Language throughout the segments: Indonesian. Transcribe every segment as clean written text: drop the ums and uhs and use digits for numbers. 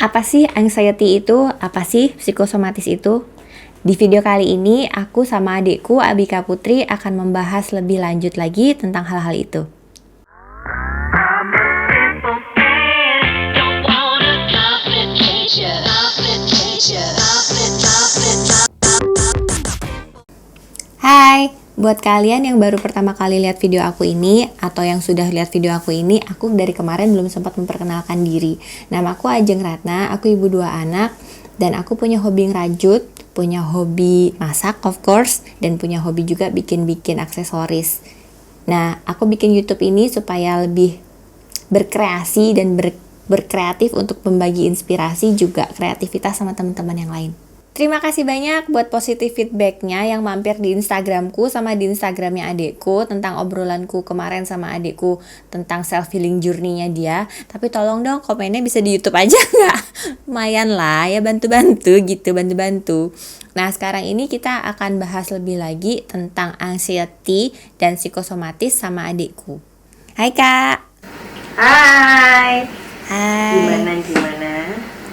Apa sih anxiety itu? Apa sih psikosomatis itu? Di video kali ini, aku sama adikku Abika Putri akan membahas lebih lanjut lagi tentang hal-hal itu. Hai, buat kalian yang baru pertama kali lihat video aku ini atau yang sudah lihat video aku ini, aku dari kemarin belum sempat memperkenalkan diri. Nama aku Ajeng Ratna, aku ibu 2 anak, dan aku punya hobi ngerajut, punya hobi masak of course, dan punya hobi juga bikin-bikin aksesoris. Nah, aku bikin YouTube ini supaya lebih berkreasi dan berkreatif untuk membagi inspirasi juga kreativitas sama teman-teman yang lain. Terima kasih banyak buat positif feedbacknya yang mampir di Instagramku sama di Instagramnya adekku tentang obrolanku kemarin sama adekku tentang self-healing journey-nya dia. Tapi tolong dong komennya bisa di YouTube aja nggak? Lumayan lah ya, bantu-bantu gitu, bantu-bantu. Nah sekarang ini kita akan bahas lebih lagi tentang anxiety dan psikosomatis sama adekku. Hai Kak. Hai. Hai. Gimana?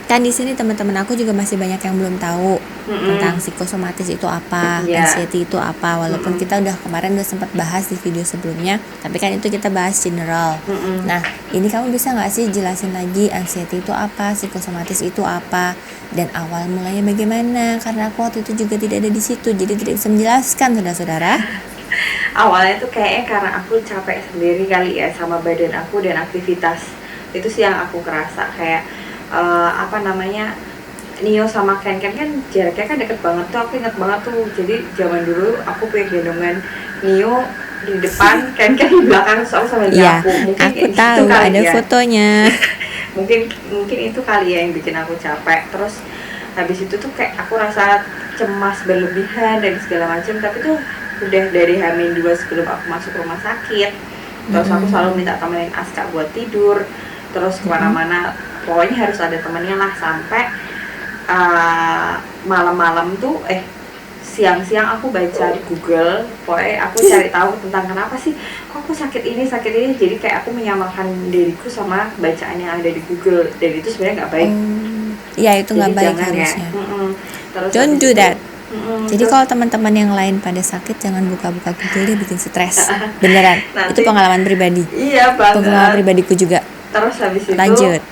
Kan di sini teman-teman aku juga masih banyak yang belum tahu tentang psikosomatis itu apa, anxiety itu apa. Walaupun kita kemarin udah sempat bahas di video sebelumnya, tapi kan itu kita bahas general. Nah, ini kamu bisa nggak sih jelasin lagi anxiety itu apa, psikosomatis itu apa, dan awal mulanya bagaimana? Karena aku waktu itu juga tidak ada di situ, jadi tidak bisa menjelaskan, saudara-saudara. Awalnya tuh kayaknya karena aku capek sendiri kali ya sama badan aku dan aktivitas. Itu sih yang aku kerasa kayak Nio sama Ken kan jaraknya kan deket banget tuh. Aku inget banget tuh, jadi zaman dulu aku punya gendongan Nio di depan, Ken di belakang, soalnya sama Iya, mungkin aku tahu ada ya. fotonya. mungkin itu kali ya yang bikin aku capek. Terus habis itu tuh kayak aku rasa cemas berlebihan dan segala macam, tapi tuh udah dari H-2 sebelum aku masuk rumah sakit. Terus aku selalu minta temenin Aska buat tidur, terus kemana-mana pokoknya harus ada temennya lah, sampai malam-malam tuh siang-siang aku baca di Google, pokoknya aku cari tahu tentang kenapa sih kok aku sakit ini, jadi kayak aku menyamakan diriku sama bacaan yang ada di Google, dan itu sebenarnya nggak baik. Iya, itu nggak baik harusnya. Terus Don't do that. Jadi terus, kalau teman-teman yang lain pada sakit, jangan buka-buka Google, dia bikin stres. Beneran. Nanti, itu pengalaman pribadi. Iya banget. Pengalaman pribadiku juga. Terus habis itu lanjut.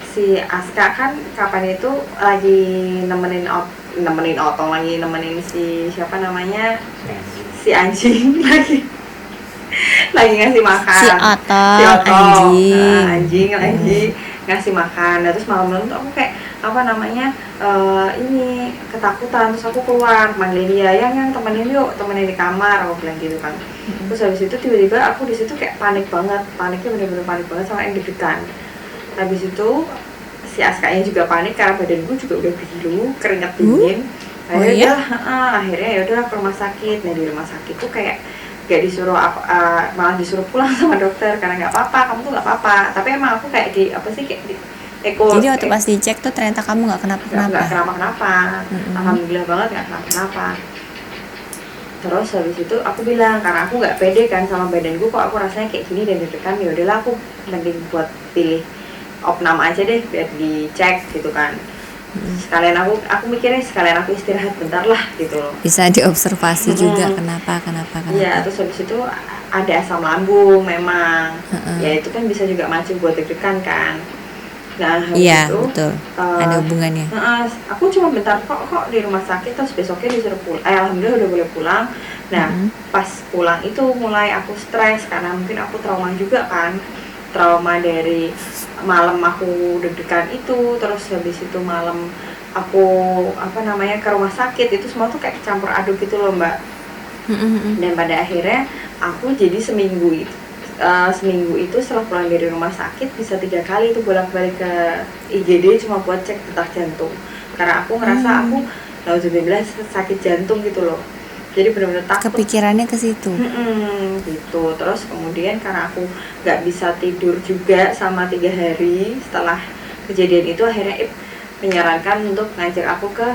Si Aska kan kapan itu lagi nemenin Otong, lagi nemenin si anjing lagi ngasih makan. Si Otong, anjing lagi ngasih makan. Terus malam-malam tuh aku kayak ini ketakutan, terus aku keluar manggil dia, yang temenin di kamar, aku bilang gitu kan. Terus habis itu tiba-tiba aku di situ kayak paniknya bener-bener panik banget, sama yang deg-degan. Habis itu si Askanya juga panik karena badanku juga udah biru, keringat dingin. Akhirnya ya udah ke rumah sakit. Nah di rumah sakit tuh kayak gak disuruh malah disuruh pulang sama dokter karena nggak apa-apa, kamu tuh nggak apa-apa. Tapi emang aku kayak di eko. Jadi waktu pas dicek tuh ternyata kamu nggak kenapa-kenapa. Alhamdulillah banget nggak kenapa-kenapa. Terus habis itu aku bilang, karena aku nggak pede kan sama badanku, kok aku rasanya kayak gini dan deg-degan, ya udahlah aku mending buat pilih opnam aja deh biar dicek gitu kan. Sekalian aku mikirnya sekalian aku istirahat bentar lah gitu loh. Bisa diobservasi juga kenapa. Iya, terus habis itu ada asam lambung memang. Ya itu kan bisa juga mancing buat deg-degan kan. Nah, iya, betul. Ada hubungannya. Aku cuma bentar kok di rumah sakit, terus besoknya disuruh pulang. Alhamdulillah udah boleh pulang. Nah, pas pulang itu mulai aku stres karena mungkin aku trauma juga kan. Trauma dari malam aku deg-degan itu, terus habis itu malam aku ke rumah sakit, itu semua tuh kayak campur aduk gitu loh, Mbak. Dan pada akhirnya aku jadi seminggu itu setelah pulang dari rumah sakit bisa 3 kali itu bolak-balik ke IGD cuma buat cek detak jantung, karena aku ngerasa aku nauzubillah sakit jantung gitu loh. Jadi benar-benar takut, kepikirannya ke situ. Gitu. Terus kemudian karena aku nggak bisa tidur juga sama 3 hari setelah kejadian itu, akhirnya menyarankan untuk ngajak aku ke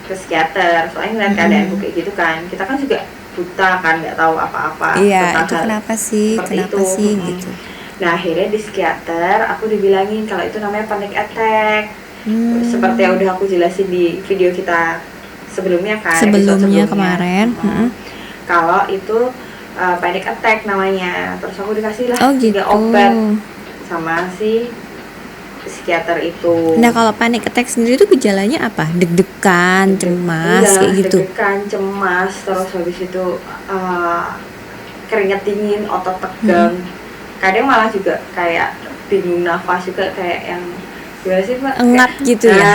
psikiater, soalnya ngeliat keadaanku kayak gitu kan. Kita kan juga buta kan, nggak tahu apa-apa. Iya, itu kenapa sih gitu. Gitu. Nah akhirnya di psikiater aku dibilangin kalau itu namanya panic attack. Seperti yang udah aku jelasin di video kita sebelumnya kan, episode Sebelumnya kemarin. Kalau itu panic attack namanya. Terus aku dikasih lah Oh gitu. 3 obat sama si psikiater itu. Nah kalau panic attack sendiri itu gejalanya apa? Deg-degan, cemas, Iya, kayak gitu. deg-degan, cemas, terus habis itu keringat dingin, otot tegang. Kadang malah juga kayak bingung nafas juga, kayak yang gimana sih Mbak? Engap gitu ya?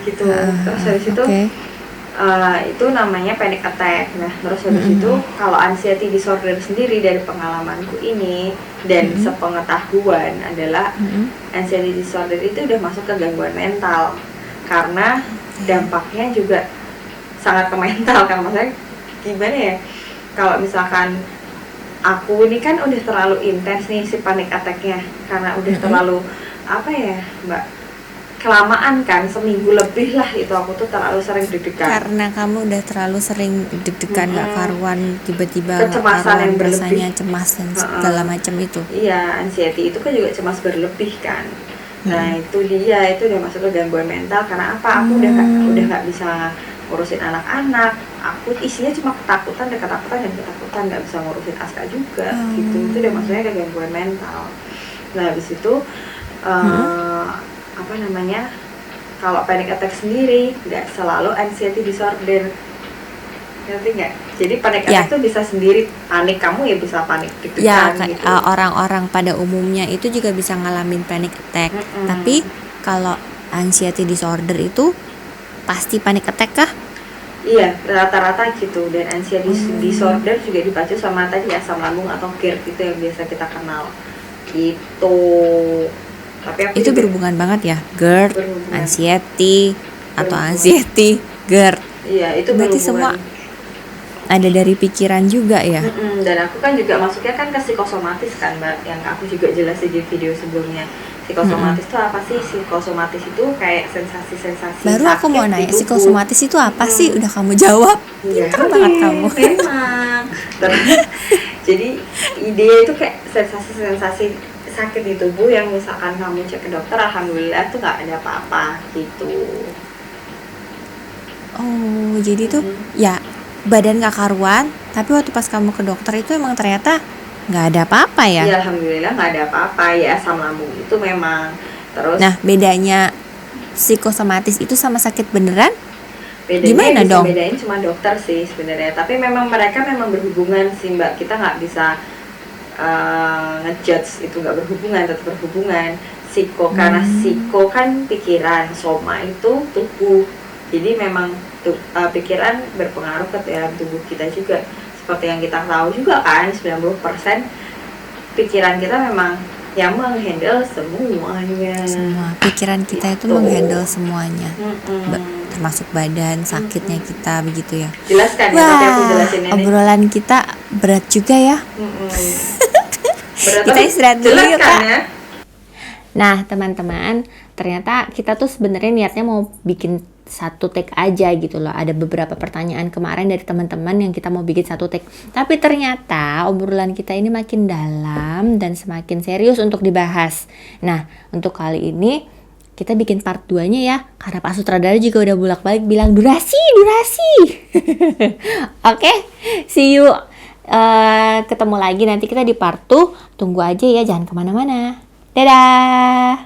Gitu. Terus habis itu itu namanya panic attack. Nah, terus habis itu kalau anxiety disorder sendiri dari pengalamanku ini dan sepengetahuan adalah anxiety disorder itu udah masuk ke gangguan mental karena dampaknya juga sangat ke mental kan. Maksudnya gimana ya? Kalau misalkan aku ini kan udah terlalu intens nih si panic attack-nya karena udah terlalu apa ya Mbak, kelamaan kan, seminggu lebih lah itu aku tuh terlalu sering deg-degan. Karena kamu udah terlalu sering deg-degan, gak karuan, tiba-tiba kecemasan yang rasanya berlebih, cemas dan segala macam itu. Iya, anxiety itu kan juga cemas berlebih kan. Nah itu dia, itu udah masuk ke gangguan mental karena apa? Aku udah nggak bisa ngurusin anak-anak. Aku isinya cuma ketakutan dan ketakutan, nggak bisa ngurusin Aska juga gitu. Itu udah masuknya ke gangguan mental. Nah habis itu apa namanya, kalau panic attack sendiri nggak selalu anxiety disorder, ngerti nggak? Jadi panic attack itu bisa sendiri, panik kamu ya bisa panik deg-degan gitu. Orang-orang pada umumnya itu juga bisa ngalamin panic attack. Tapi kalau anxiety disorder itu pasti panic attack kah? Iya, rata-rata gitu. Dan anxiety disorder juga dipacu sama tadi asam lambung atau GERD itu yang biasa kita kenal gitu. Tapi aku itu berhubungan banget ya, GERD, anxiety atau anxiety, GERD. Iya, itu berarti semua ada dari pikiran juga ya. Dan aku kan juga masuknya kan ke psikosomatis kan Mbak, yang aku juga jelasin di video sebelumnya. Psikosomatis itu apa sih? Psikosomatis itu kayak sensasi-sensasi baru sakit aku mau nanya, di tubuh. psikosomatis itu apa sih? Udah kamu jawab. Pintar banget kamu. Memang. Jadi ide itu kayak sensasi-sensasi sakit di tubuh yang misalkan kamu cek ke dokter, alhamdulillah tuh nggak ada apa-apa gitu. Oh, jadi tuh ya badan gak karuan, tapi waktu pas kamu ke dokter itu emang ternyata nggak ada apa-apa ya? Ya alhamdulillah nggak ada apa-apa ya, asam lambung itu memang. Terus nah bedanya psikosomatis itu sama sakit beneran? Bedanya gimana bisa dong? Bedain cuma dokter sih sebenarnya, tapi memang mereka memang berhubungan sih Mbak, kita nggak bisa ngejudge itu nggak berhubungan, tetap berhubungan. Karena psiko kan pikiran, soma itu tubuh, jadi memang pikiran berpengaruh ke dalam tubuh kita juga. Seperti yang kita tahu juga kan, 90% pikiran kita memang yang menghandle semuanya. Semua pikiran kita itu menghandle semuanya, termasuk badan, sakitnya kita, begitu ya. Jelaskan ya, tapi aku jelasin ini. Obrolan kita berat juga ya. Berat, kita istirahat dulu yuk Kak. Ya? Nah teman-teman, ternyata kita tuh sebenarnya niatnya mau bikin satu take aja gitu loh. Ada beberapa pertanyaan kemarin dari teman-teman yang kita mau bikin satu take, tapi ternyata obrolan kita ini makin dalam dan semakin serius untuk dibahas. Nah untuk kali ini kita bikin part 2-nya ya, karena Pak Sutradara juga udah bolak-balik bilang durasi. Oke, see you. Ketemu lagi nanti kita di part 2. Tunggu aja ya, jangan kemana-mana. Dadah.